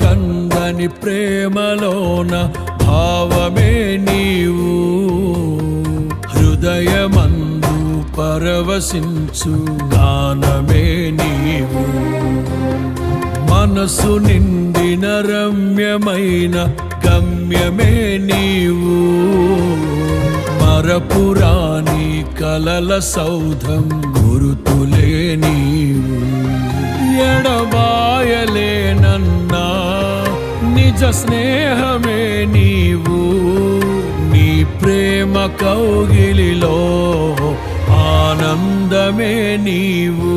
కందని ప్రేమలోన భావమే నీవు హృదయమందు పరవశించు గానమే నీవు మనసు నిండిన రమ్యమైన గమ్యమే నీవు మరపురాని కలల సౌధం గురుతులే నీవు ఎడబాయలేనన్నా నిజ స్నేహమే నీవు నీ ప్రేమ కౌగిలిలో ఆనందమే నీవు